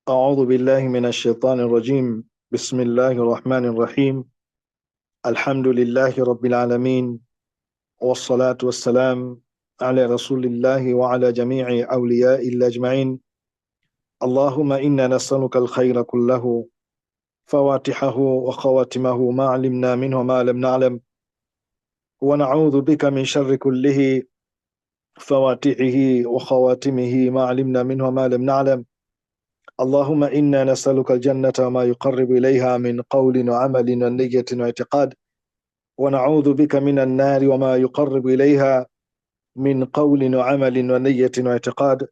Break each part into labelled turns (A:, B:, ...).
A: أعوذ بالله من الشيطان الرجيم. بسم الله الرحمن الرحيم. الحمد لله رب العالمين، والصلاة والسلام على رسول الله وعلى جميع أولياء الله أجمعين. اللهم إنا نسألك الخير كله، فواتحه وخواتمه، ما علمنا منه ما لم نعلم، ونعوذ بك من شر كله، فواتحه وخواتمه، ما علمنا منه ما لم نعلم. اللهم إنا نسألك الجنة وما يقرب إليها من قول وعمل ونية واعتقاد، ونعوذ بك من النار وما يقرب إليها من قول وعمل ونية واعتقاد.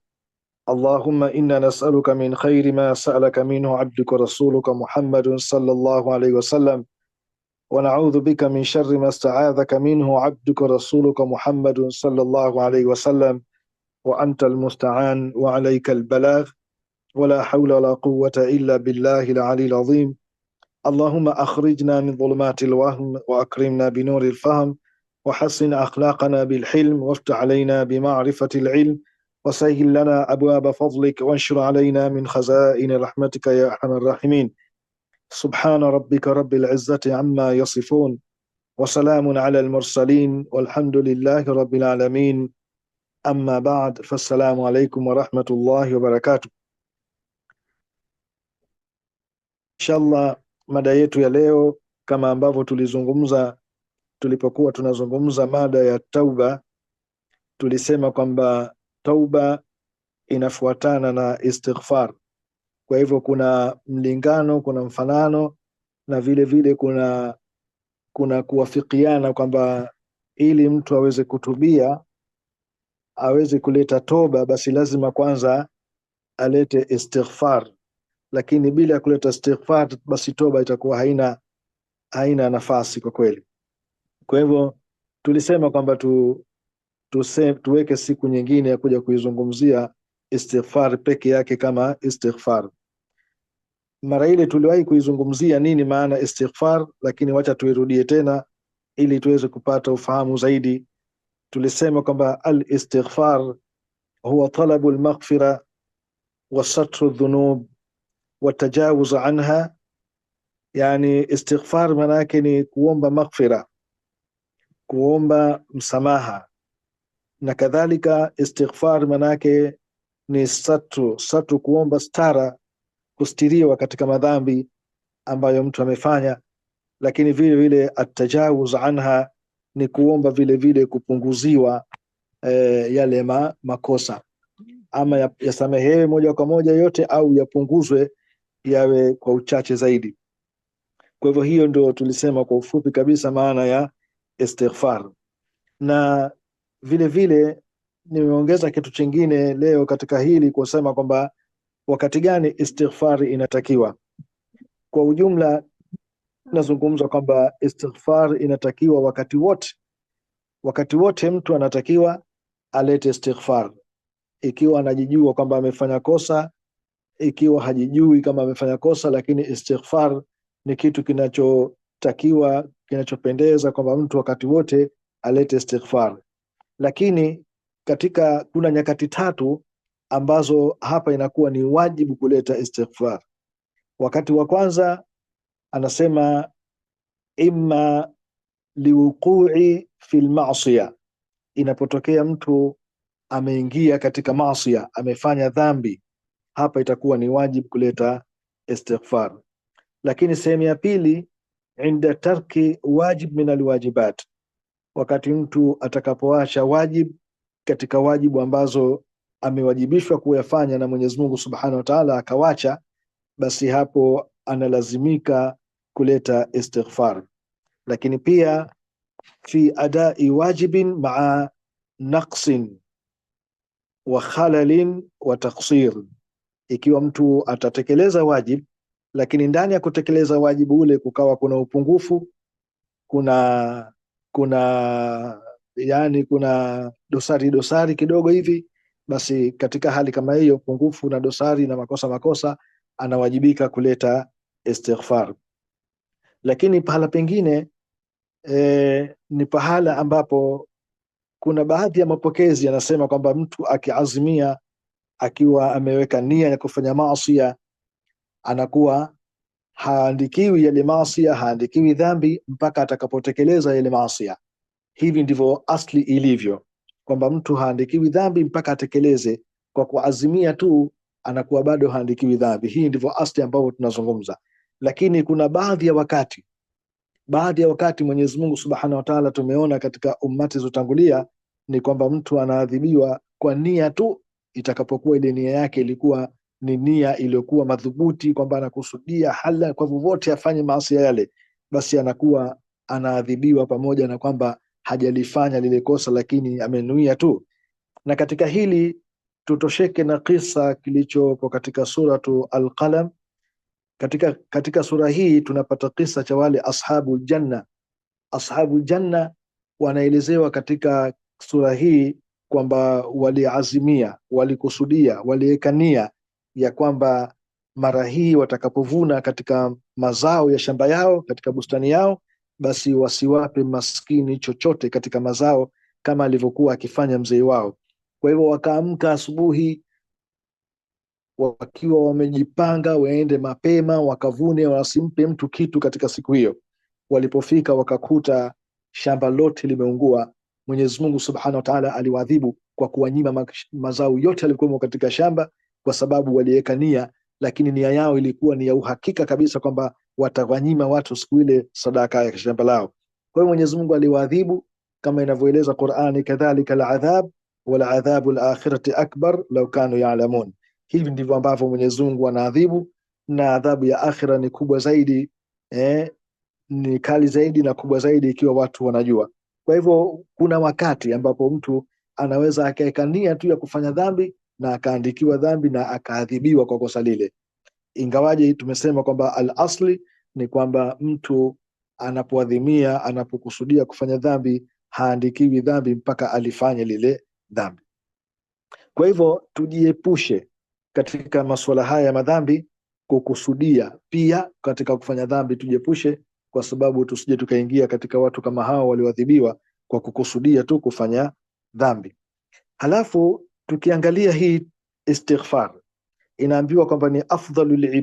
A: اللهم إنا نسألك من خير ما سألك منه عبدك رسولك محمد صلى الله عليه وسلم، ونعوذ بك من شر ما استعاذك منه عبدك رسولك محمد صلى الله عليه وسلم، وأنت المستعان وعليك البلاغ، ولا حول ولا قوة إلا بالله العلي العظيم. اللهم أخرجنا من ظلمات الوهم، وأكرمنا بنور الفهم، وحسن أخلاقنا بالحلم، وافتح علينا بمعرفة العلم، وسهل لنا أبواب فضلك، وانشر علينا من خزائن رحمتك يا أرحم الراحمين. سبحان ربك رب العزة عما يصفون، وسلام على المرسلين، والحمد لله رب العالمين. أما بعد، فالسلام عليكم ورحمة الله وبركاته. Inshallah, mada yetu ya leo, kama ambavyo tulizungumza tulipokuwa tunazungumza mada ya tauba, tulisema kwamba tauba inafuatana na istighfar. Kwa hivyo kuna mlingano, kuna mfanano, na vile vile kuna kuwafikiana kwamba ili mtu aweze kutubia, aweze kuleta toba, basi lazima kwanza alete istighfar. Lakini bila ya kuleta istighfar, basi toba itakuwa haina nafasi kwa kweli. Kwa hivyo tulisema kwamba tuweke siku nyingine ya kuja kuizungumzia istighfar peke yake kama istighfar. Mara ile tuliwahi kuizungumzia nini maana istighfar, lakini wacha tuirudie tena ili tuweze kupata ufahamu zaidi. Tulisema kwamba al-istighfar huwa talabu al-maghfira wa satru dhunub wa tajawuz anha. Yani istighfar maana yake ni kuomba maghfira, kuomba msamaha, na kadhalika istighfar manake ni satru, kuomba stara, kustiriwa katika madhambi ambayo mtu amefanya. Lakini vile vile atajawuz anha ni kuomba vile vile kupunguziwa yale makosa, ama yasamehewe moja kwa moja yote, au yapunguzwe yawe kwa uchache zaidi. Kwa hivyo hiyo ndio tulisema kwa ufupi kabisa maana ya istighfar. Na vile vile nimeongeza kitu chingine leo katika hili, kusema kwamba wakati gani istighfar inatakiwa. Kwa ujumla nazungumza kwamba istighfar inatakiwa wakati wote mtu anatakiwa alete istighfar, ikiwa anajijua kwamba amefanya kosa, ikiwa hajijui kama amefanya kosa, lakini istighfar ni kitu kinachotakiwa, kinachopendeza kwamba mtu wakati wote alete istighfar. Lakini kuna nyakati tatu ambazo hapa inakuwa ni wajibu kuleta istighfar. Wakati wa kwanza anasema imma liwuqui fil ma'siya, inapotokea mtu ameingia katika maasiya, amefanya dhambi, hapa itakuwa ni wajibu kuleta istighfar. Lakini sehemu ya pili, inda tarki wajib min alwajibat, wakati mtu atakapoacha wajib katika wajibu ambazo amewajibishwa kuyafanya na Mwenyezi Mungu Subhanahu wa Ta'ala, akawacha, basi hapo analazimika kuleta istighfar. Lakini pia fi adai wajibin maa naqsin wa khalalin wa taqsir, ikiwa mtu atatekeleza wajib lakini ndani ya kutekeleza wajibu ule kukawa kuna upungufu, kuna dosari kidogo hivi, basi katika hali kama hiyo, pungufu na dosari na makosa, anawajibika kuleta istighfar. Lakini pahala pengine ni pahala ambapo kuna baadhi ya mapokezi yanasema kwamba mtu akiazimia, akiwa ameweka nia ya kufanya maasiya, anakuwa haandikiwi yale maasi, haandikiwi dhambi mpaka atakapotekeleza yale maasi. Hivi ndivyo asli ilivyo, kwamba mtu haandikiwi dhambi mpaka atekeleze. Kwa kuazimia tu anakuwa bado haandikiwi dhambi. Hii ndivyo asli ambayo tunazungumza. Lakini kuna baadhi ya wakati Mwenyezi Mungu Subhanahu wa Ta'ala, tumeona katika ummati zotangulia, ni kwamba mtu anaadhibiwa kwa nia tu, itakapokuwa ile nia yake ilikuwa ni nia iliyokuwa madhubuti, kwamba anakusudia hala kwa vyovyote afanye maasi yale, basi anakuwa anaadhibiwa pamoja na kwamba hajalifanya lile kosa, lakini amenuia tu. Na katika hili tutosheke na kisa kilichopo katika suratu Al-Qalam. Katika sura hii tunapata kisa cha wale ashabu janna. Ashabu janna wanaelezewa katika sura hii kwamba waliazimia, walikusudia, waliekania ya kwamba mara hii watakapovuna katika mazao ya shamba yao, katika bustani yao, basi wasiwape maskini chochote katika mazao, kama alivyokuwa akifanya mzee wao. Kwa hivyo wakaamka asubuhi wakiwa wamejipanga waende mapema wakavune, wasimpe mtu kitu katika siku hiyo. Walipofika wakakuta shamba lote limeungua. Mwenyezi Mungu Subhanahu wa Ta'ala aliwaadhibu kwa kuwanyima mazao yote yalikuwa katika shamba, kwa sababu waliweka nia, lakini nia yao ilikuwa ni ya uhakika kabisa kwamba watawanyima watu siku ile sadaka ya shamba lao. Kwa hiyo Mwenyezi Mungu aliwaadhibu kama inavyoeleza Qur'ani, kadhalika al'adhab wal adhabu al-akhirati akbar law kanu ya'lamun. Hivi ndivyo ambavyo Mwenyezi Mungu anaadhibu, na adhabu ya akhira ni kubwa zaidi, ni kali zaidi na kubwa zaidi ikiwa watu wanajua. Kwa hivyo kuna wakati ambapo mtu anaweza akaweka nia tu ya kufanya dhambi na akaandikiwa dhambi na akaadhibiwa kwa kosa lile, ingawaje tumesema kwamba al-asli ni kwamba mtu anapoadhimia, anapokusudia kufanya dhambi, haandikiwi dhambi mpaka alifanye lile dhambi. Kwa hivyo tujiepushe katika masuala haya ya madhambi, kukusudia pia katika kufanya dhambi tujiepushe, kwa sababu tusije tukaingia katika watu kama hao walioadhibiwa kwa kukusudia tu kufanya dhambi. Halafu tukiangalia hii istighfar, inaambiwa kwamba ni afdhalul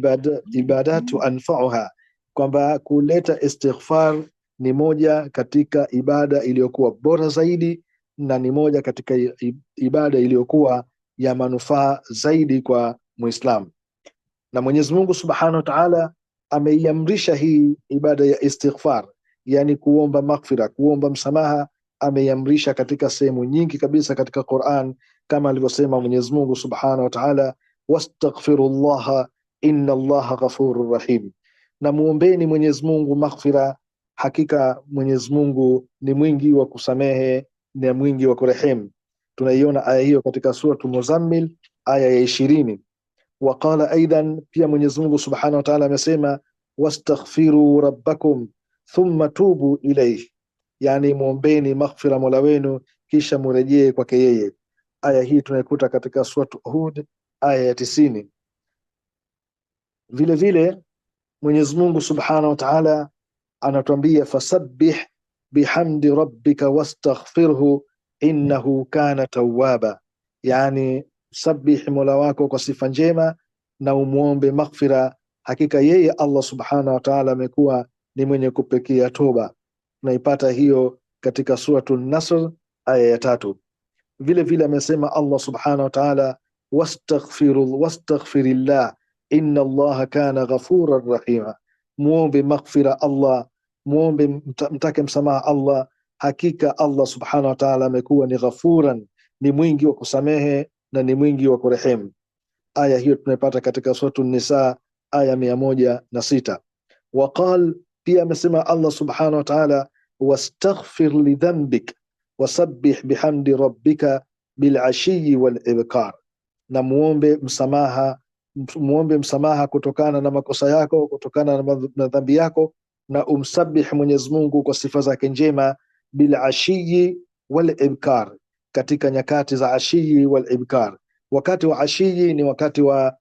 A: ibadatu anfa'uha, kwamba kuleta istighfar ni moja katika ibada iliyokuwa bora zaidi, na ni moja katika ibada iliyokuwa ya manufaa zaidi kwa Muislamu. Na Mwenyezi Mungu Subhanahu wa Ta'ala ameiamrisha hii ibada ya istighfar, yani kuomba maghfira, kuomba msamaha, ameiamrisha katika sehemu nyingi kabisa katika Qur'an, kama alivyosema Mwenyezi Mungu Subhanahu wa Ta'ala, wastaghfirullaha inna Allaha ghafurur rahim, na muombeni Mwenyezi Mungu maghfira, hakika Mwenyezi Mungu ni mwingi wa kusamehe na mwingi wa kurehemu. Tunaiona aya hiyo katika suratu Muzammil aya ya 20. Waqala aidan, pia Mwenyezi Mungu Subhanahu wa Ta'ala amesema, wastaghfiru rabbakum thumma tubu ilayhi, yani muombeni maghfira Mola wenu kisha murejee kwake yeye. Aya hii tunaikuta katika suratu Hud aya ya 90. Vile vile Mwenyezi Mungu Subhanahu wa Ta'ala anatuambia, fasabbih bihamdi rabbika wastaghfirhu innahu kana tawwaba, yani sabbih Mola wako kwa sifa njema na umuombe maghfira, hakika yeye Allah Subhanahu wa Ta'ala amekuwa ni mwenye kupekea toba. Tunaipata hiyo katika suratu Nasr aya ya 3. Vile vile amesema Allah Subhanahu wa Ta'ala, wastaghfirillah inna Allaha kana ghafurar rahima, muombe maghfira Allah, muombe mtake msamaha Allah, hakika Allah Subhanahu wa Ta'ala amekuwa ni ghafuran, ni mwingi wa kusamehe na ni mwingi wa kurehemu. Aya hiyo tunaipata katika suratu Nisa aya 106. Waqal, pia amesema Allah Subhanahu wa Ta'ala, wastaghfir li dhanbik wasabbih bihamdi rabbika bil ashiyi wal ibkar, na muombe msamaha kutokana na makosa yako, kutokana na dhambi yako, na umsabih Mwenyezi Mungu kwa sifa zake njema, bil ashiyi wal ibkar, katika nyakati za ashiyi wal ibkar. Wakati wa ashiyi ni wakati wa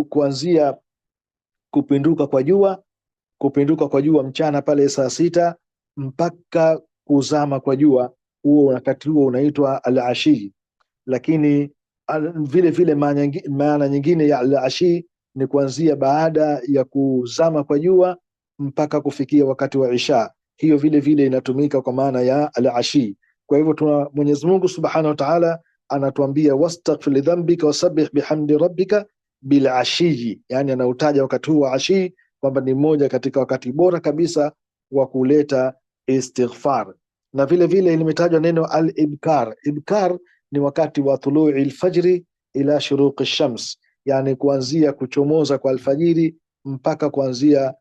A: kuanzia kupinduka kwa jua mchana pale saa 6 mpaka kuzama kwa jua, huo wakati huo unaitwa al-ashi. Lakini vile vile maana nyingine ya al-ashi ni kuanzia baada ya kuzama kwa jua mpaka kufikia wakati wa isha. Hiyo vile vile inatumika kwa maana ya al-ashi. Kwa hivyo tuna Mwenyezi Mungu Subhanahu wa Ta'ala anatuambia wastaghfir li dhanbika wasabbih bihamdi rabbika bil ashi, yani anautaja wakati huu wa ashi kwamba ni mmoja katika wakati bora kabisa wa kuleta istighfar. Na vile vile limetajwa neno al-ibkar. Ibkar ni wakati wa tului al-fajri ila shuruq ash-shams, yani kuanzia kuchomoza kwa alfajiri mpaka kuanzia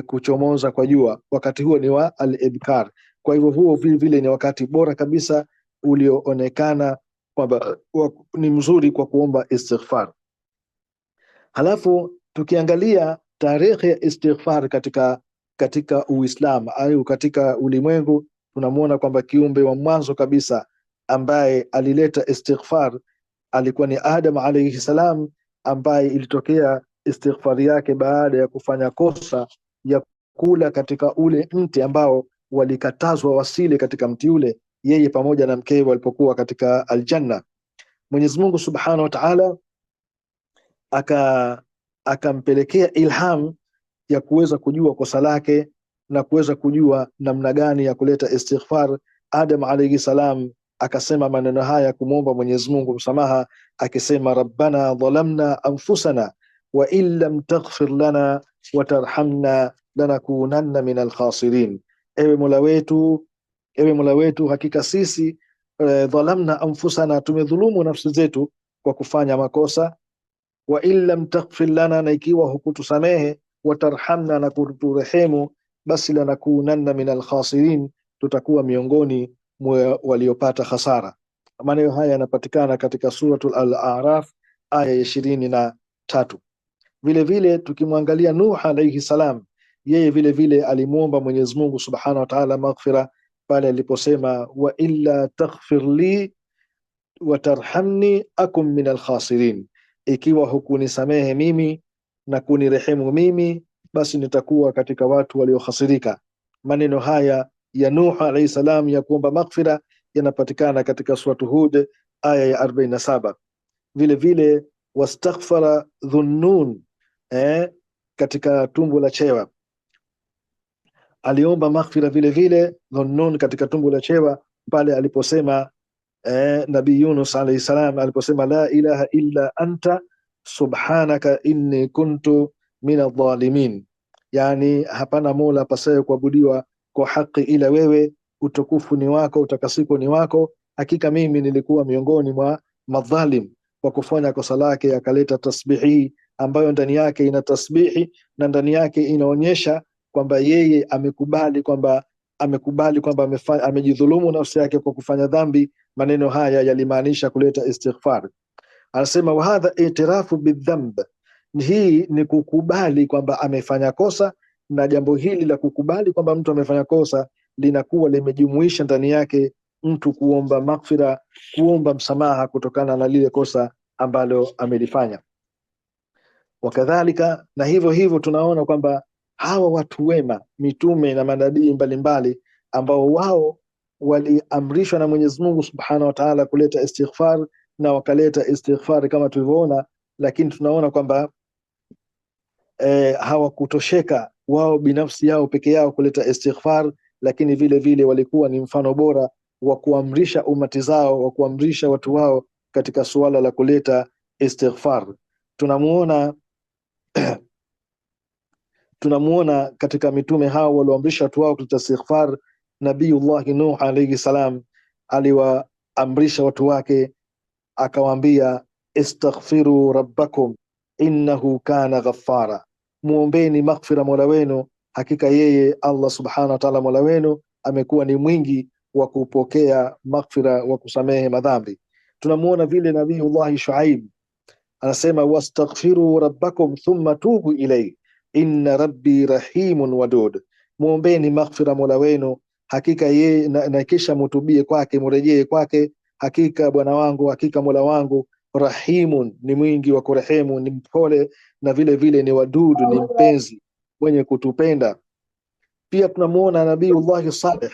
A: kuchomoza kwa jua, wakati huo ni wa al-ibkar. Kwa hivyo huo vile vile ni wakati bora kabisa ulioonekana kwamba ni mzuri kwa kuomba istighfar. Halafu tukiangalia tarehe ya istighfar katika Uislamu au katika ulimwengu, tunamuona kwamba kiumbe wa mwanzo kabisa ambaye alileta istighfar alikuwa ni Adam alayhi salam, ambaye ilitokea istighfar yake baada ya kufanya kosa ya kula katika ule mti ambao walikatazwa wasile katika mti ule, yeye pamoja na mkewe walipokuwa katika aljanna. Mwenyezi Mungu Subhanahu wa Ta'ala akampelekea ilham ya kuweza kujua kosa lake na kuweza kujua namna gani ya kuleta istighfar. Adam alayhi salam akasema maneno haya kumwomba Mwenyezi Mungu msamaha, akisema rabbana dhalamna anfusana wa in lam taghfir lana wa tarhamna lanakunanna min alkhasirin. Ewe Mola wetu, hakika sisi dhalamna anfusana, tumedhulumu nafsi zetu kwa kufanya makosa, wa in lam taghfir lana, na ikiwa hukutusamehe, watarhamna, na kuturehemu, basi lanakunanna min alkhasirin, tutakuwa miongoni mwa waliopata hasara. Maneno haya yanapatikana katika suratul al-A'raf aya ya 23. Vile vile tukimwangalia Nuh alayhi salam, yeye vile vile alimuomba Mwenyezi Mungu Subhanahu wa Ta'ala maghfira pale aliposema wa illa taghfir li wa tarhamni akum min alkhasirin, ikiwa hukunisamehe mimi na kunirehemu mimi, basi nitakuwa katika watu waliokhasirika. Maneno haya ya Nuh alayhi salam ya kuomba maghfira yanapatikana katika suratu Hud aya ya 47. Vile vile wastaghfara dhunnun, katika tumbo la chewa aliomba maghfira vile vile Dhunnun katika tumbo la chewa pale aliposema Nabii Yunus alayhi salam aliposema la ilaha illa anta subhanaka inni kuntu minadh-dhalimin, yani hapana mola pasaye kuabudiwa kwa haki ila wewe, utukufu ni wako, utakasiko ni wako, hakika mimi nilikuwa miongoni mwa madhalim. Kwa kufanya kosa lake akaleta tasbihi ambayo ndani yake ina tasbihi na ndani yake inaonyesha kwamba yeye amekubali kwamba amejidhulumu nafsi yake kwa kufanya dhambi. Maneno haya yalimaanisha kuleta istighfar. Anasema wa hadha itirafu bidhamb, hii ni kukubali kwamba amefanya kosa, na jambo hili la kukubali kwamba mtu amefanya kosa linakuwa limejumuisha ndani yake mtu kuomba maghfira, kuomba msamaha kutokana na lile kosa ambalo amelifanya. Wakadhalika, na hivyo hivyo tunaona kwamba hawa watu wema, mitume na manabii mbalimbali, ambao wao waliamrishwa na Mwenyezi Mungu Subhanahu wa Ta'ala kuleta istighfar na wakaleta istighfar kama tulivyoona, lakini tunaona kwamba hawakutosheka wao binafsi yao peke yao kuleta istighfar, lakini vile vile walikuwa ni mfano bora wa kuamrisha umati zao, wa kuamrisha watu wao katika suala la kuleta istighfar. Tunamuona katika mitume hao walioamrisha watu wao kuleta istighfar. Nabiyullah Nuh alayhi salam aliwaamrisha watu wake akawaambia, istaghfiru rabbakum innahu kana ghaffara, muombeni maghfira mola wenu, hakika yeye Allah subhanahu wa ta'ala mola wenu amekuwa ni mwingi wa kupokea maghfira, wa kusamehe madhambi. Tunamuona vile Nabiyullah Shuaib anasema, wastaghfiru rabbakum thumma tubu ilayhi inna rabbi rahimun wadud, muombeni maghfira mola wenu, hakika yeye na kisha mutubie kwake, murejee kwake, hakika bwana wangu, hakika mola wangu rahimun, ni mwingi wa kurehemu, ni mpole, na vile vile ni wadudu, ni mpenzi mwenye kutupenda. Pia tunamuona Nabiyullah Saleh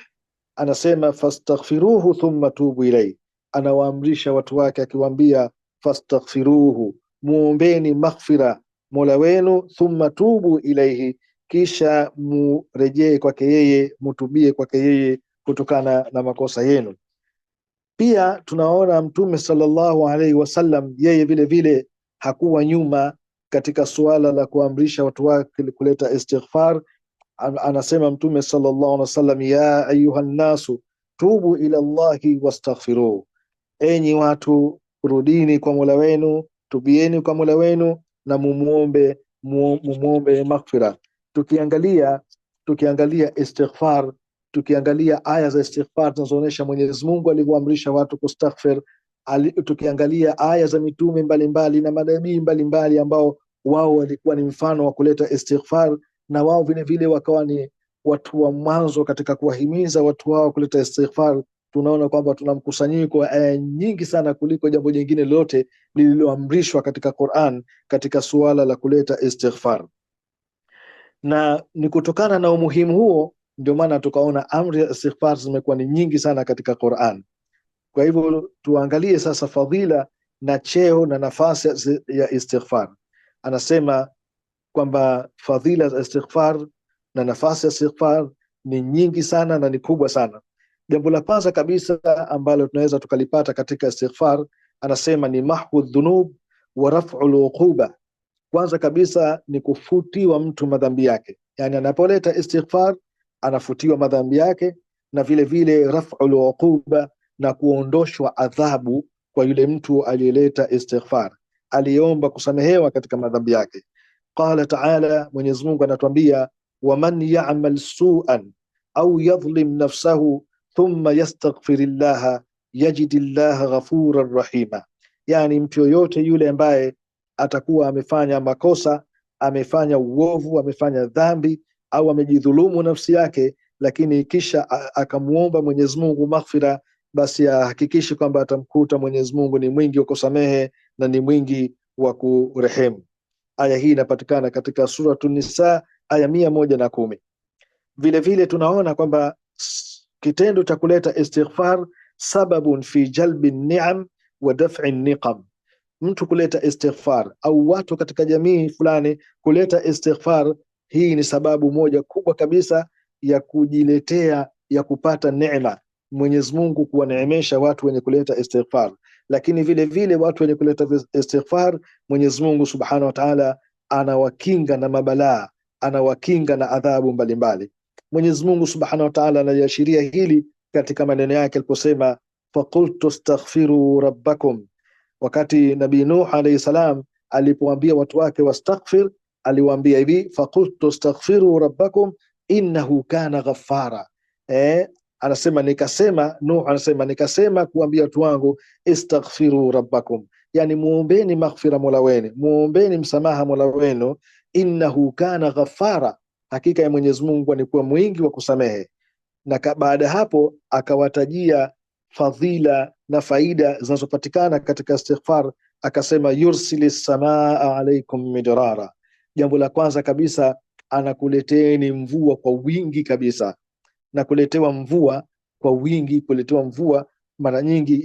A: anasema fastaghfiruhu thumma tubu ilayhi, anawaamrisha watu wake akiwaambia fastaghfiruhu, muombeni maghfira Mola wenu, thumma tubu ilaihi, kisha murejee kwake yeye, mutubie kwake yeye kutokana na makosa yenu. Pia tunaona Mtume sallallahu alaihi wasallam yeye vile vile hakuwa nyuma katika suala la kuamrisha watu wake kuleta istighfar. Anasema Mtume sallallahu alaihi wasallam, ya ayuha nnasu tubu ila Allahi wastaghfiruh, enyi watu rudini kwa Mola wenu, tubieni kwa Mola wenu na mumuombe maghfira. Tukiangalia istighfar, tukiangalia aya za istighfar zinazoonyesha Mwenyezi Mungu alivyoamrisha watu kustaghfir, tukiangalia aya za mitume mbalimbali na manabii mbalimbali ambao wao walikuwa ni mfano wa kuleta istighfar, na wao vile vile wakawa ni watu wa mwanzo katika kuwahimiza watu wao kuleta istighfar, tunaona kwamba tuna mkusanyiko wa aya nyingi sana kuliko jambo jingine lolote lililoamrishwa katika Qur'an katika suala la kuleta istighfar. Na ni kutokana na umuhimu huo ndio maana tukaona amri ya istighfar zimekuwa ni nyingi sana katika Qur'an. Kwa hivyo tuangalie sasa fadhila na cheo na nafasi ya istighfar. Anasema kwamba fadhila za istighfar na nafasi ya istighfar ni nyingi sana na ni kubwa sana. Jambo la kwanza kabisa ambalo tunaweza tukalipata katika istighfar, anasema ni mahwu dhunub wa raf'u al-uquba. Kwanza kabisa ni kufutiwa mtu madhambi yake, yani anapoleta istighfar anafutiwa madhambi yake, na vile vile raf'ul uquba, na kuondoshwa adhabu kwa yule mtu aliyeleta istighfar, aliomba kusamehewa katika madhambi yake. Qala ta'ala, Mwenyezi Mungu anatuambia, waman ya'mal su'an au yadhlim nafsahu thumma yastaghfirillaha yajidillaha ghafuran rahima, yani mtu yoyote yule ambaye atakuwa amefanya makosa, amefanya uovu, amefanya dhambi au amejidhulumu nafsi yake, lakini kisha akamuomba Mwenyezi Mungu maghfira, basi ahakikishe kwamba atamkuta Mwenyezi Mungu ni mwingi wa kusamehe na ni mwingi wa kurehemu. Aya hii inapatikana katika Suratun Nisa aya 110. Vile vile tunaona kwamba kitendo cha kuleta istighfar sababun fi jalbi ni'am wa daf'i niqam. Mtu kuleta istighfar au watu katika jamii fulani kuleta istighfar, hii ni sababu moja kubwa kabisa ya kujiletea, ya kupata neema, Mwenyezi Mungu kuwaneemesha watu wenye kuleta istighfar. Lakini vile vile watu wenye kuleta istighfar, Mwenyezi Mungu Subhanahu wa Ta'ala anawakinga na mabalaa, anawakinga na adhabu mbalimbali. Mwenyezi Mungu Subhanahu wa Ta'ala analiashiria hili katika maneno yake aliposema, faqultu astaghfiru rabbakum. Wakati Nabii Nuh alayhi salam alipoambia watu wake wastaghfir, aliwaambia hivi, faqultu astaghfiru rabbakum innahu kana ghaffara. Anasema nikasema, Nuh anasema nikasema kuambia watu wangu istaghfiru rabbakum, yani muombeni maghfira Mola wenu, muombeni msamaha Mola wenu, innahu kana ghaffara, hakika ya Mwenyezi Mungu alikuwa mwingi wa kusamehe. Na baada hapo akawatajia fadhila na faida zinazopatikana katika istighfar, akasema yursilis samaa alaikum midrara. Jambo la kwanza kabisa, anakuleteni mvua kwa wingi kabisa, na kuletewa mvua kwa wingi, kuletewa mvua mara nyingi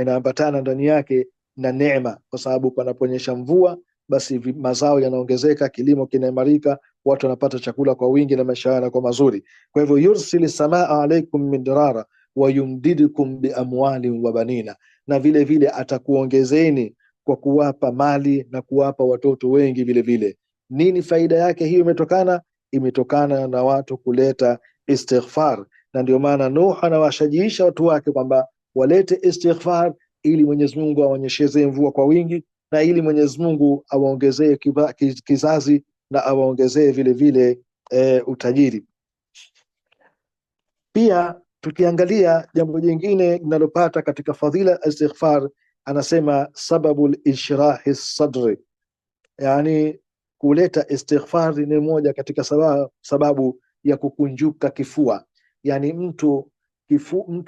A: inaambatana ndani yake na neema, kwa sababu panaponyesha mvua basi mazao yanaongezeka, kilimo kinaimarika, watu wanapata chakula kwa wingi na maisha yanakuwa mazuri. Kwa hivyo yursilis samaa alaikum midrara wa yumdidukum bi amwalin wa banina, na vile vile atakuongezeni kwa kuwapa mali na kuwapa watoto wengi vile vile. Nini faida yake hiyo? Imetokana na watu kuleta istighfar, na ndio maana Nuh anawashajiisha watu wake kwamba walete istighfar ili Mwenyezi Mungu awaonyesheze mvua kwa wingi, na ili Mwenyezi Mungu awaongezee kizazi na awaongezee vile vile utajiri. Pia tukiangalia jambo jingine linalopata katika fadhila istighfar, anasema sababul inshirahi sadri, yani kuleta istighfar ni moja katika sababu ya kukunjuka kifua. Yani mtu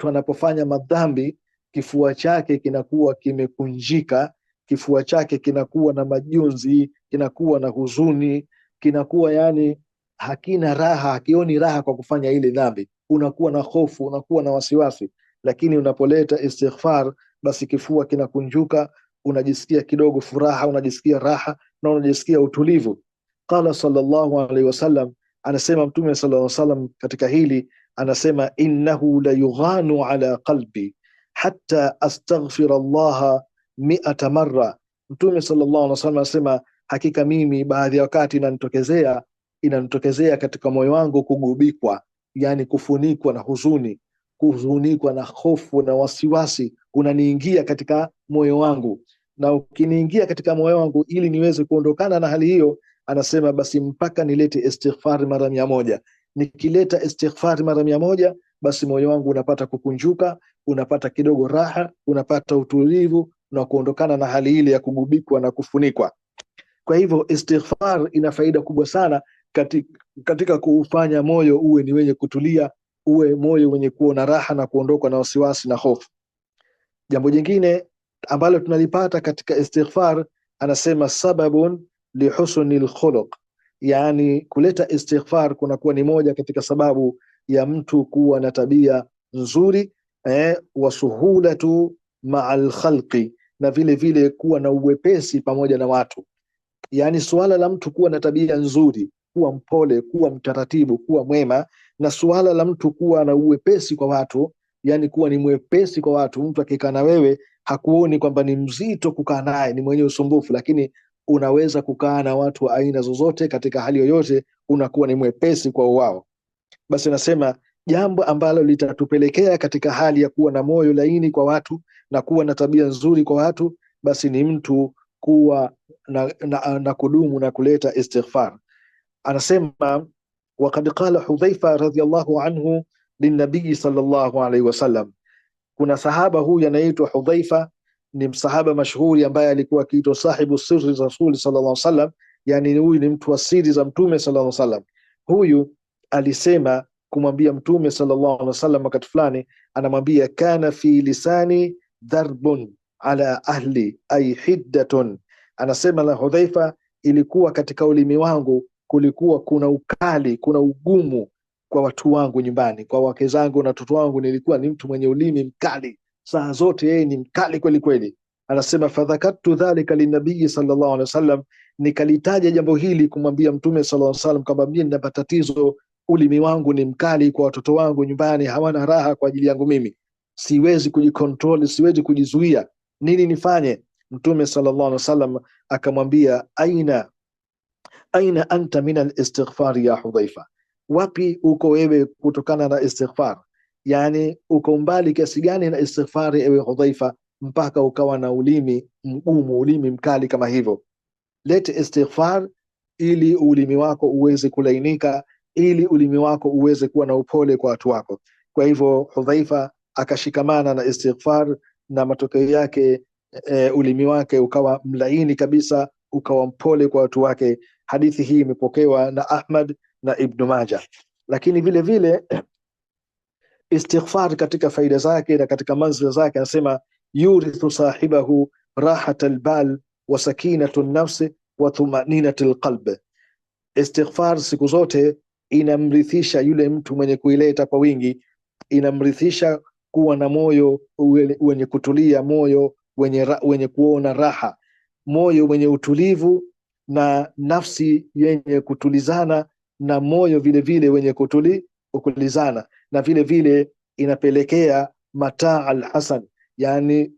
A: anapofanya madhambi, kifua chake kinakuwa kimekunjika, kifua chake kinakuwa na majonzi, kinakuwa na huzuni, kinakuwa yani hakina raha, hakioni raha kwa kufanya ile dhambi, unakuwa na hofu, unakuwa na wasiwasi. Lakini unapoleta istighfar, basi kifua kinakunjuka, unajisikia kidogo furaha, unajisikia raha, na unajisikia utulivu. Qala sallallahu alaihi wasallam, anasema Mtume sallallahu alaihi wasallam katika hili, anasema innahu la yughanu ala qalbi hatta astaghfira Allah 100 marra. Mtume sallallahu alaihi wasallam anasema hakika mimi baadhi ya wakati inanitokezea katika moyo wangu kugubikwa, yani kufunikwa na huzuni, kuhuzunikwa na hofu na wasiwasi unaniingia katika moyo wangu, na ukiniingia katika moyo wangu ili niweze kuondokana na hali hiyo, anasema basi mpaka nilete istighfar mara 100. Nikileta istighfar mara 100, basi moyo wangu unapata kukunjuka, unapata kidogo raha, unapata utulivu na kuondokana na hali ile ya kugubikwa na kufunikwa. Kwa hivyo istighfar ina faida kubwa sana katika kuufanya moyo uwe ni wenye kutulia, uwe moyo wenye kuona raha na kuondoka na wasiwasi na hofu. Jambo jingine ambalo tunalipata katika istighfar, anasema sababun lihusnil khuluq, yani kuleta istighfar kunakuwa ni moja katika sababu ya mtu kuwa na tabia nzuri, wa suhulatu ma'al khalqi, na vile vile kuwa na uwepesi pamoja na watu. Yani suala la mtu kuwa na tabia nzuri, kuwa mpole, kuwa mtaratibu, kuwa mwema, na suala la mtu kuwa na uwepesi kwa watu, yani kuwa ni mwepesi kwa watu. Mtu akikaa na wewe hakuoni kwamba ni mzito kukaa naye, ni mwenye usumbufu, lakini unaweza kukaa na watu wa aina zozote katika hali yoyote, unakuwa ni mwepesi kwa wao. Basi nasema jambo ambalo litatupelekea katika hali ya kuwa na moyo laini kwa watu na kuwa na tabia nzuri kwa watu, basi ni mtu kuwa na kudumu na kuleta istighfar. Anasema waqad qala Hudhaifa radhiyallahu anhu linnabii sallallahu alaihi wasallam, kuna sahaba huyu anaitwa Hudhaifa, ni msahaba mashuhuri ambaye alikuwa akiitwa sahibu sirri rasul sallallahu alaihi wasallam, yani huyu ni mtu wa siri za Mtume sallallahu alaihi wasallam. Huyu alisema kumwambia Mtume sallallahu alaihi wasallam wakati fulani, anamwambia kana fi lisani darbun ala ahli ay hiddatun, anasema la Hudhaifa, ilikuwa katika ulimi wangu kulikuwa kuna ukali, kuna ugumu kwa watu wangu nyumbani, kwa wake zangu na watoto wangu, nilikuwa ni mtu mwenye ulimi mkali, saa zote yeye ni mkali kweli kweli. Anasema fadhakartu dhalika linabii sallallahu alaihi wasallam, nikalitaja jambo hili kumwambia Mtume sallallahu alaihi wasallam kwamba mimi nina tatizo, ulimi wangu ni mkali kwa watoto wangu nyumbani, hawana raha kwa ajili yangu mimi, siwezi kujikontrol, siwezi kujizuia, nini nifanye? Mtume sallallahu alaihi wasallam akamwambia aina anta min al-istighfar ya Hudhaifa, wapi uko wewe kutokana na istighfar? Yani uko mbali kiasi gani na istighfari ewe Hudhaifa mpaka ukawa na ulimi mgumu, ulimi mkali kama hivyo? Lete istighfar ili ulimi wako uweze kulainika, ili ulimi wako uweze kuwa na upole kwa watu wako. Kwa hivyo Hudhaifa akashikamana na istighfar, na matokeo yake ulimi wake ukawa mlaini kabisa, ukawa mpole kwa watu wake. Hadithi hii imepokewa na Ahmad na Ibn Majah. Lakini vile vile istighfar katika faida zake na katika manzila zake, anasema yurithu sahibahu rahat albal wa sakinatu nafsi wa thumaninat alqalb. Istighfar siku zote inamrithisha yule mtu mwenye kuileta kwa wingi, inamrithisha kuwa na moyo wenye kutulia, moyo wenye kuona raha, moyo wenye utulivu na nafsi yenye kutulizana, na moyo vile vile wenye kutulizana, na vile vile inapelekea mataa alhasan, yani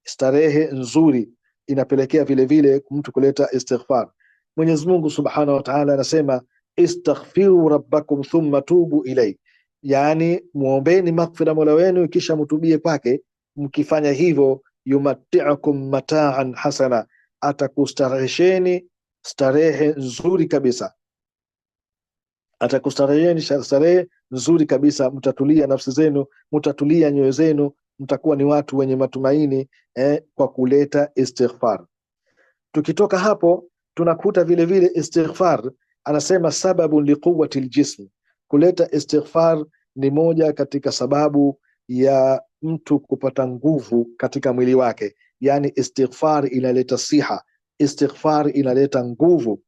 A: starehe nzuri, inapelekea vile vile mtu kuleta istighfar. Mwenyezi Mungu Subhanahu wa Ta'ala anasema istaghfiru rabbakum thumma tubu ilay, yani muombeni maghfira Mola wenu kisha mtubie kwake. Mkifanya hivyo yumati'ukum mataan hasana, atakustarehesheni starehe nzuri kabisa, atakustareheni starehe nzuri kabisa, mtatulia nafsi zenu, mtatulia nyoyo zenu, mtakuwa ni watu wenye matumaini kwa kuleta istighfar. Tukitoka hapo tunakuta vile vile istighfar, anasema sababu liquwwati aljism, kuleta istighfar ni moja katika sababu ya mtu kupata nguvu katika mwili wake. Yani istighfar inaleta siha, istighfar inaleta nguvu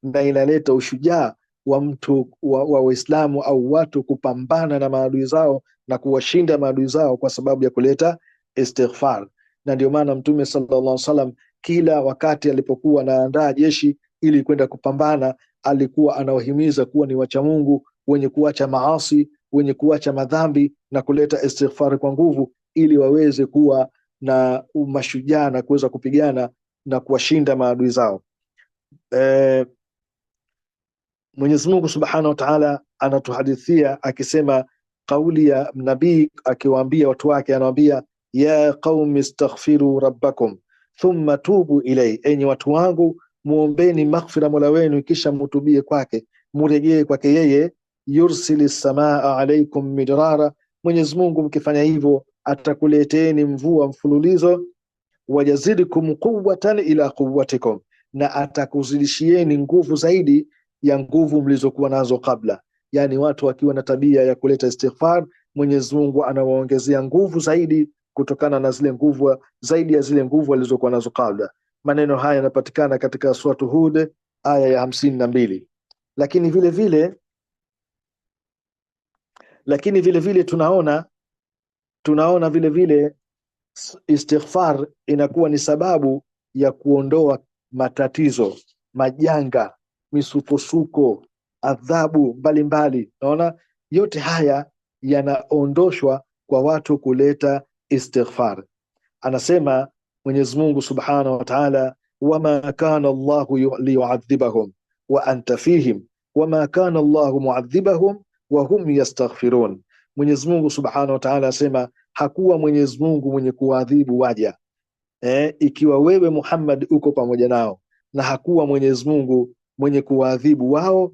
A: na inaleta ushujaa wa mtu wa Waislamu au watu kupambana na maadui zao na kuwashinda maadui zao kwa sababu ya kuleta istighfar. Na ndio maana Mtume sallallahu alaihi wasallam kila wakati alipokuwa anaandaa jeshi ili kwenda kupambana, alikuwa anawahimiza kuwa ni wacha Mungu, wenye kuacha maasi, wenye kuacha madhambi na kuleta istighfar kwa nguvu, ili waweze kuwa na mashujaa na kuweza kupigana na kuwashinda maadui zao. Mwenyezi Mungu Subhanahu wa Ta'ala anatuhadithia akisema, kauli ya nabii akiwaambia watu wake, anawaambia ya qaumi istaghfiru rabbakum thumma tubu ilay, enyi watu wangu muombeni maghfira Mola wenu kisha mutubie kwake, murejee kwake yeye. Yursilis samaa alaykum midrara, Mwenyezi Mungu mkifanya hivyo atakuleteeni mvua mfululizo. Wajazidikum quwwatan ila quwwatikum, na atakuzidishieni nguvu zaidi ya nguvu mlizokuwa nazo kabla. Yani watu wakiwa na tabia ya kuleta istighfar, Mwenyezi Mungu anawaongezea nguvu zaidi kutokana na zile nguvu zaidi ya zile nguvu walizokuwa nazo kabla. Maneno haya yanapatikana katika suratu Hud aya ya 52. Lakini vile vile tunaona vile vile istighfar inakuwa ni sababu ya kuondoa matatizo, majanga, misukosuko, adhabu mbalimbali. Naona yote haya yanaondoshwa kwa watu kuleta istighfar. Anasema Mwenyezi Mungu Subhanahu wa Ta'ala, wama kana Allahu liyu'adhibahum wa anta fihim wama kana Allahu mu'adhibahum wa hum yastaghfirun. Mwenyezi Mungu Subhanahu wa Ta'ala asema, hakuwa Mwenyezi Mungu mwenye kuadhibu waja ikiwa wewe Muhammad uko pamoja nao, na hakuwa Mwenyezi Mungu mwenye kuadhibu wao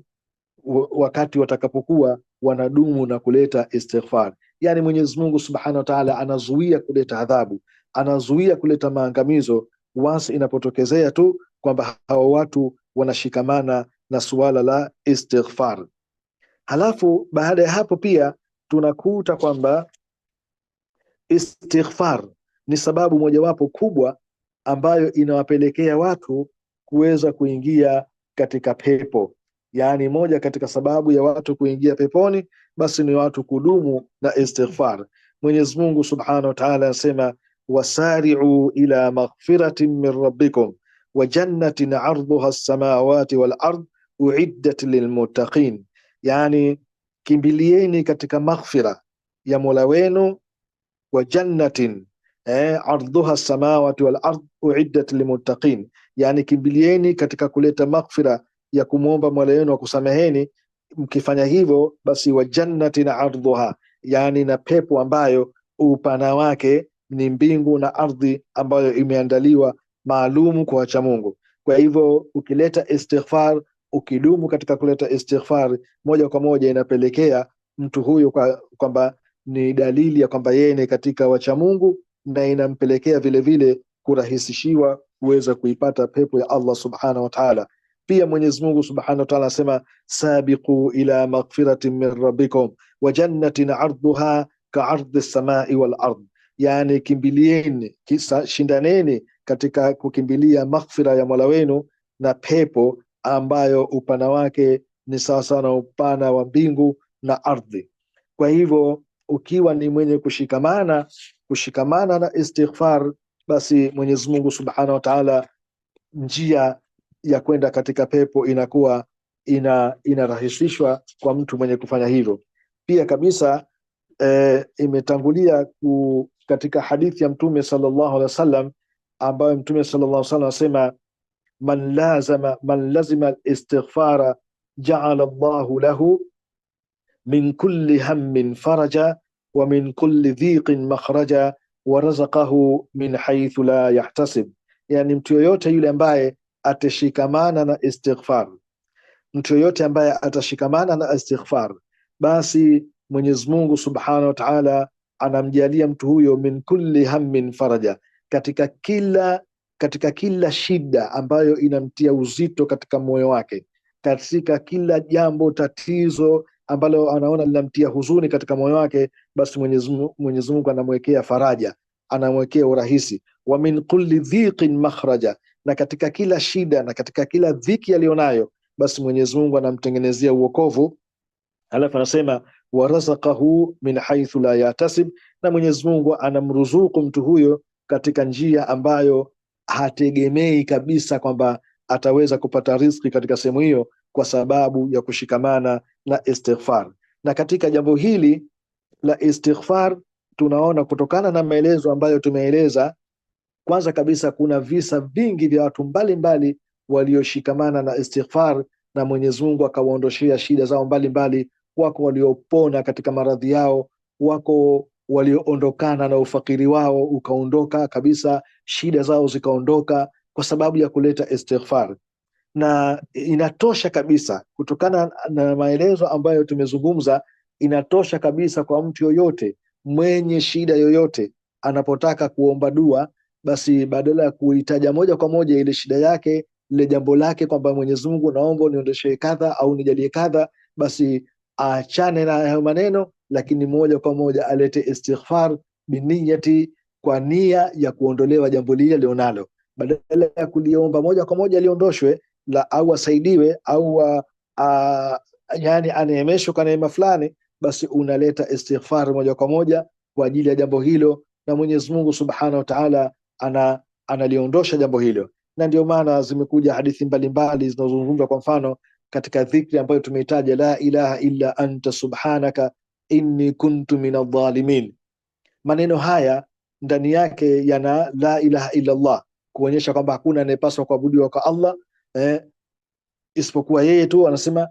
A: wakati watakapokuwa wanadumu na kuleta istighfar. Yani Mwenyezi Mungu Subhanahu wa Ta'ala anazuia kuleta adhabu, anazuia kuleta maangamizo once inapotokezea tu kwamba hao watu wanashikamana na suala la istighfar. Halafu baada ya hapo pia tunakuta kwamba istighfar ni sababu mojawapo kubwa ambayo inawapelekea watu kuweza kuingia katika pepo. Yani moja katika sababu ya watu kuingia peponi basi ni watu kudumu na istighfar. Mwenyezi Mungu Subhanahu wa Ta'ala anasema, wasari'u ila maghfiratin min rabbikum wa jannatin 'arduha as-samawati wal ard uiddat lilmuttaqin, yani kimbilieni katika maghfira ya Mola wenu, wa jannatin ardhuha samawati wal ard uiddat lilmuttaqin, yani kimbilieni katika kuleta maghfira ya kumwomba Mola wenu akusameheni. Mkifanya hivyo basi wa jannatin ardhuha, yani na pepo ambayo upana wake ni mbingu na ardhi, ambayo imeandaliwa maalumu kwa wacha Mungu. Kwa hivyo ukileta istighfar, ukidumu katika kuleta istighfar, moja kwa moja inapelekea mtu huyo kwamba ni dalili ya kwamba yeye ni katika wacha Mungu, na inampelekea vile vile kurahisishiwa kuweza kuipata pepo ya Allah Subhanahu wa Ta'ala. Pia Mwenyezi Mungu Subhanahu wa Ta'ala anasema, sabiqu ila maghfiratin min rabbikum wa jannatin 'arduha ka'ardi as-samai wal ard, yani kimbilieni, shindaneni katika kukimbilia maghfira ya Mola wenu na pepo ambayo upana wake ni sawa na upana wa mbingu na ardhi. Kwa hivyo ukiwa ni mwenye kushikamana na istighfar, basi Mwenyezi Mungu Subhanahu wa Ta'ala njia ya kwenda katika pepo inakuwa inarahisishwa kwa mtu mwenye kufanya hivyo. Pia kabisa imetangulia katika hadithi ya Mtume sallallahu alaihi wasallam, ambayo Mtume sallallahu alaihi wasallam anasema, man lazima al-istighfara ja'ala Allahu lahu min kulli hammin faraja wa min kulli dhiqin makhraja wa razaqahu min haythu la yahtasib. Yani mtu yoyote yule ambaye atashikamana na istighfar, basi Mwenyezi Mungu Subhanahu wa Ta'ala anamjalia mtu huyo min kulli hammin faraja, katika kila shida ambayo inamtia uzito katika moyo wake, katika kila jambo, tatizo ambalo anaona linamtia huzuni katika moyo wake, basi Mwenyezi Mungu anamwekea faraja, anamwekea urahisi. Wa min kulli dhiqin makhraja, na katika kila shida na katika kila dhiki aliyonayo, basi Mwenyezi Mungu anamtengenezea uokovu. Alafu anasema warazaqahu min haythu la yahtasib, na Mwenyezi Mungu anamruzuku mtu huyo katika njia ambayo hategemei kabisa kwamba ataweza kupata riziki katika sehemu hiyo kwa sababu ya kushikamana na istighfar. Na katika jambo hili la istighfar tunaona kutokana na maelezo ambayo tumeeleza, kwanza kabisa kuna visa vingi vya watu mbalimbali walioshikamana na istighfar na Mwenyezi Mungu akawaondoshea shida zao mbalimbali. Wako waliopona katika maradhi yao, wako walioondokana na ufakiri wao ukaondoka kabisa, shida zao zikaondoka kwa sababu ya kuleta istighfar. Na inatosha kabisa kutokana na maelezo ambayo tumezungumza, inatosha kabisa kwa mtu yoyote mwenye shida yoyote anapotaka kuomba dua, basi badala ya kuitaja moja kwa moja ile shida yake, ile jambo lake, kwamba Mwenyezi Mungu naomba uniondoshe kadha au nijalie kadha, basi aachane na hayo maneno, lakini moja kwa moja alete istighfar biniyati, kwa nia ya kuondolewa jambo lile lionalo, badala ya kuliomba moja kwa moja liondoshwe la au asaidiwe au yani aneemeshwe kwa neema fulani, basi unaleta istighfar moja kwa moja kwa ajili ya jambo hilo, na Mwenyezi Mungu Subhanahu wa Ta'ala analiondosha jambo hilo. Na ndio maana zimekuja hadithi mbalimbali zinazozungumza, kwa mfano katika dhikri ambayo tumeitaja, la ilaha illa anta subhanaka inni kuntu minadh dhalimin. Maneno haya ndani yake yana la ilaha illa Allah, kuonyesha kwamba hakuna anayepaswa kuabudiwa kwa Allah isipokuwa yeye tu. Anasema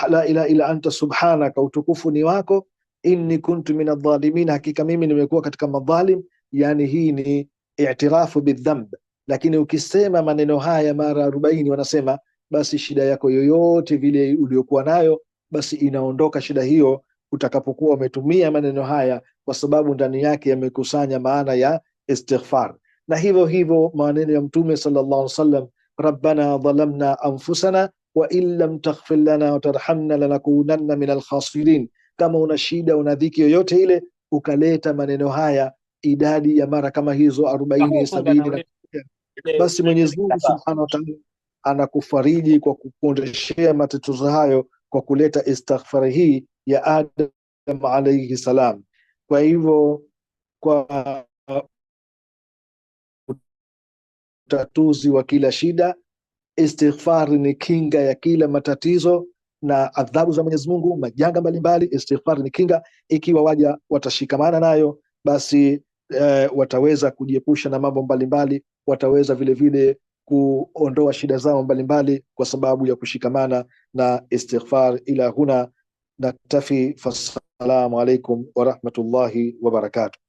A: la ilaha illa anta subhanaka, utukufu ni wako, inni kuntu minadh dhalimin, hakika mimi nimekuwa katika madhalim. Yani hii ni i'tirafu bidhamb. Lakini ukisema maneno haya mara 40, wanasema basi shida yako yoyote vile uliokuwa nayo, basi inaondoka shida hiyo utakapokuwa umetumia maneno haya, kwa sababu ndani yake yamekusanya maana ya istighfar. Na hivyo hivyo maneno ya Mtume sallallahu alaihi wasallam, rabbana dhalamna anfusana wa in lam taghfir lana wa tarhamna lanakunanna minal khasirin. Kama una shida, una dhiki yoyote ile, ukaleta maneno haya idadi ya mara kama hizo 40, 70, basi Mwenyezi Mungu Subhanahu wa Ta'ala anakufariji kwa kukuondeshea matatizo hayo kwa kuleta istighfar hii ya Adam alayhi salam. Kwa hivyo kwa utatuzi wa kila shida, istighfar ni kinga ya kila matatizo na adhabu za Mwenyezi Mungu, majanga mbalimbali. Istighfar ni kinga, ikiwa waja watashikamana nayo, basi wataweza kujiepusha na mambo mbalimbali, wataweza vile vile kuondoa shida zao mbalimbali kwa sababu ya kushikamana na istighfar. Ila huna naktafi, fassalamu alaikum wa rahmatullahi wa barakatuh.